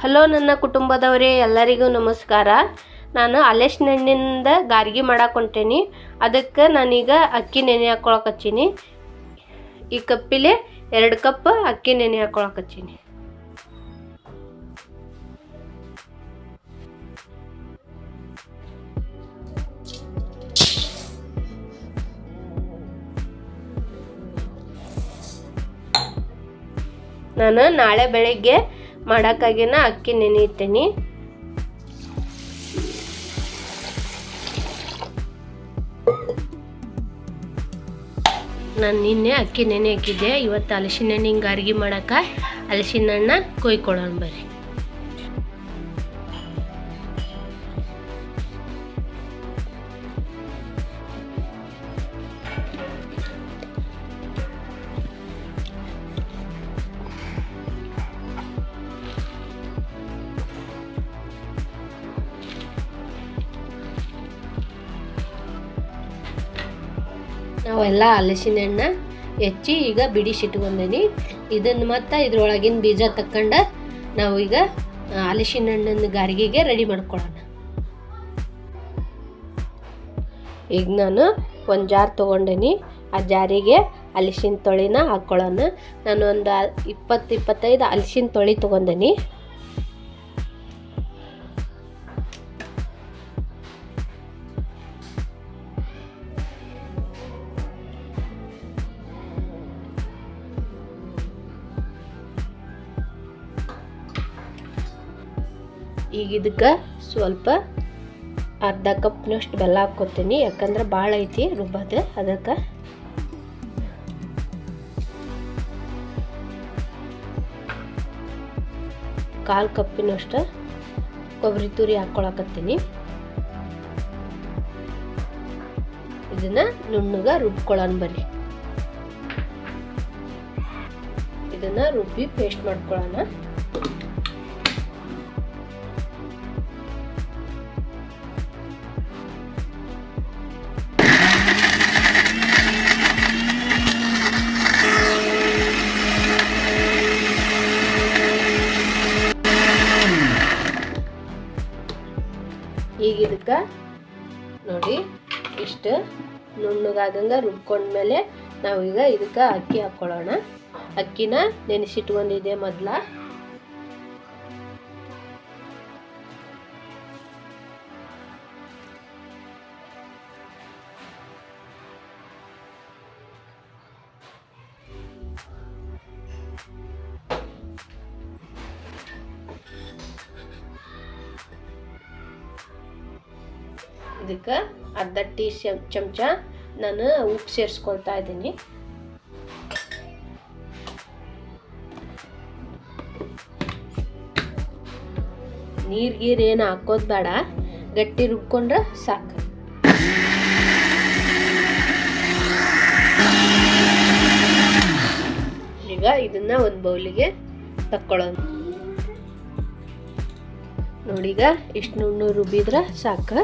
Hello ನನ್ನ ಕುಟುಂಬದವರೇ, ಎಲ್ಲರಿಗೂ ನಮಸ್ಕಾರ. ನಾನು ಹಲಸಿನ ಹಣ್ಣಿಂದ ಗಾರ್ಗಿ ಮಾಡಕ್ಕೆ ಹೊಂಟೇನಿ. ಅದಕ್ಕೆ ನಾನೀಗ ಅಕ್ಕಿ ನೆನೆ ಹಾಕ್ಕೊಳಕ್ಕೆ ಹಚ್ಚೀನಿ. ಈ ಕಪ್ಪಿಲೆ 2 ಕಪ್ ಅಕ್ಕಿ ನೆನೆ ಹಾಕ್ಕೊಳಕ್ಕೆ ಹಚ್ಚೀನಿ. ನಾನು ನಾಳೆ ಬೆಳಗ್ಗೆ ಮಾಡೋಕ್ಕಾಗಿನ ಅಕ್ಕಿ ನೆನೆ ಇಟ್ಟೇನಿ. ನಾನು ನಿನ್ನೆ ಅಕ್ಕಿ ನೆನೆ ಹಾಕಿದ್ದೆ. ಇವತ್ತು ಹಲಸಿನ ಹಣ್ಣಿನ ಗಾರ್ಗಿ ಮಾಡೋಕೆ ಹಲಸಿನ ಹಣ್ಣ ಕೊಯ್ಕೊಳ್ಳೋಣ ಬರ್ರಿ. ನಾವೆಲ್ಲ ಹಲಸಿನ ಹಣ್ಣ ಹೆಚ್ಚಿ ಈಗ ಬಿಡಿಸಿಟ್ಕೊಂಡೀನಿ. ಇದನ್ನು ಮತ್ತು ಇದ್ರೊಳಗಿನ ಬೀಜ ತಕ್ಕೊಂಡು ನಾವು ಈಗ ಹಲಸಿನ ಹಣ್ಣಿನ ಗಾರ್ಗಿಗೆ ರೆಡಿ ಮಾಡ್ಕೊಳ್ಳೋಣ. ಈಗ ನಾನು ಒಂದು ಜಾರ್ ತೊಗೊಂಡೇನಿ. ಆ ಜಾರಿಗೆ ಹಲಸಿನ ತೊಳಿನ ಹಾಕ್ಕೊಳ್ಳೋಣ. ನಾನು ಒಂದು 20-25 ಹಲಸಿನ ತೊಳಿ ತೊಗೊಂಡೇನಿ. ಈಗ ಇದಕ್ಕೆ ಸ್ವಲ್ಪ ಅರ್ಧ ಕಪ್ನಷ್ಟು ಬೆಲ್ಲ ಹಾಕ್ಕೊತೀನಿ. ಯಾಕಂದ್ರೆ ಭಾಳ ಐತಿ ರುಬ್ಬೋದು. ಅದಕ್ಕೆ ಕಾಲು ಕಪ್ಪಿನಷ್ಟು ಕೊಬ್ಬರಿ ತುರಿ ಹಾಕ್ಕೊಳಕತ್ತೀನಿ. ಇದನ್ನ ನುಣ್ಣಗ ರುಬ್ಕೊಳ್ಳೋಣ ಬರ್ರಿ. ಇದನ್ನ ರುಬ್ಬಿ ಪೇಸ್ಟ್ ಮಾಡ್ಕೊಳ್ಳೋಣ. ಈಗ ಇದಕ್ಕೆ ನೋಡಿ ಇಷ್ಟು ನುಣ್ಣಗಾಗಂಗೆ ರುಬ್ಕೊಂಡ್ಮೇಲೆ ನಾವೀಗ ಇದಕ್ಕೆ ಅಕ್ಕಿ ಹಾಕ್ಕೊಳ್ಳೋಣ. ಅಕ್ಕಿನ ನೆನೆಸಿಟ್ಕೊಂಡಿದ್ದೆ ಮೊದಲ. ಇದಕ್ಕೆ ಅರ್ಧ ಟೀ ಚಮಚ ನಾನು ಉಪ್ಪು ಸೇರಿಸ್ಕೊಳ್ತಾ ಇದ್ದೀನಿ. ನೀರು ಏನು ಹಾಕೋದು ಬೇಡ, ಗಟ್ಟಿ ರುಬ್ಕೊಂಡ್ರೆ ಸಾಕು. ಈಗ ಇದನ್ನ ಒಂದು ಬೌಲಿಗೆ ತಕ್ಕೊಳ್ಳೋಣ. ನೋಡೀಗ ಇಷ್ಟು ನುಣ್ಣು ರುಬ್ಬಿದ್ರೆ ಸಾಕು.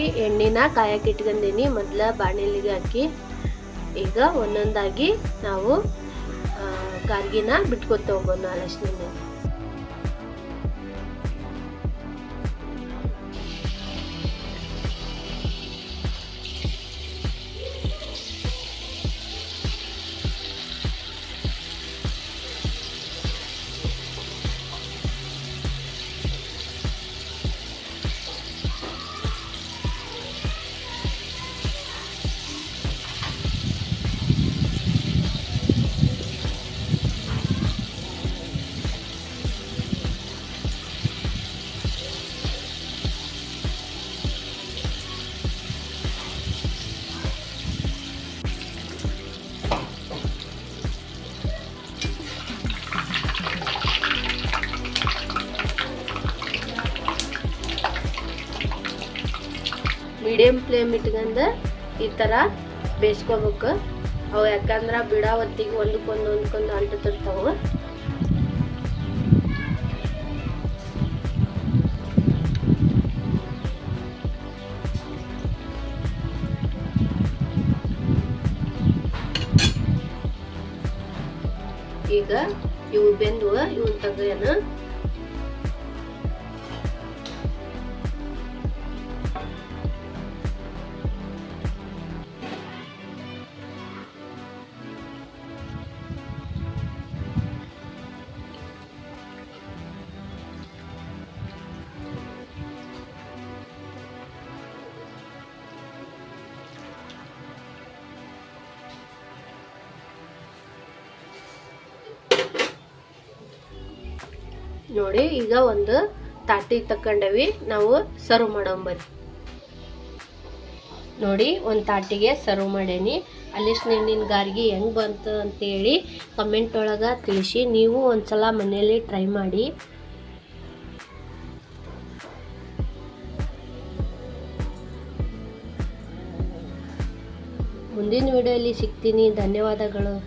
ಈ ಎಣ್ಣೆನ ಕಾಯಕ್ಕೆ ಇಟ್ಕೊಂಡೀನಿ. ಮೊದಲ ಬಾಣಲಿಗೆ ಹಾಕಿ ಈಗ ಒಂದೊಂದಾಗಿ ನಾವು ಗಾರ್ಗಿನ ಬಿಟ್ಕೊತ ಹೋಗೋಣ. ಹಲಸಿನ ಮೀಡಿಯಂ ಫ್ಲೇಮ್ ಇಟ್ಕೊಂಡು ಈ ಥರ ಬೇಯಿಸ್ಕೋಬೇಕು. ಅವು ಯಾಕಂದ್ರೆ ಬಿಡಾವತ್ತಿಗೆ ಒಂದಕ್ಕೊಂದು ಅಂಟುತ್ತಿರ್ತಾವೆ. ಈಗ ಇವು ಬೆಂದು ಇವನ್ ತೆಗೆಯೋಣ. ನೋಡಿ ಈಗ ಒಂದು ತಾಟಿ ತಕೊಂಡವಿ, ನಾವು ಸರ್ವ್ ಮಾಡೋಂಬರಿ. ನೋಡಿ ಒಂದು ತಾಟಿಗೆ ಸರ್ವ್ ಮಾಡೇನಿ. ಹಲಸಿನ ಹಣ್ಣಿನ ಗಾರ್ಗಿ ಹೆಂಗೆ ಬಂತು ಅಂತೇಳಿ ಕಮೆಂಟ್ ಒಳಗೆ ತಿಳಿಸಿ. ನೀವು ಒಂದ್ಸಲ ಮನೆಯಲ್ಲಿ ಟ್ರೈ ಮಾಡಿ. ಮುಂದಿನ ವಿಡಿಯೋಲಿ ಸಿಗ್ತೀನಿ. ಧನ್ಯವಾದಗಳು.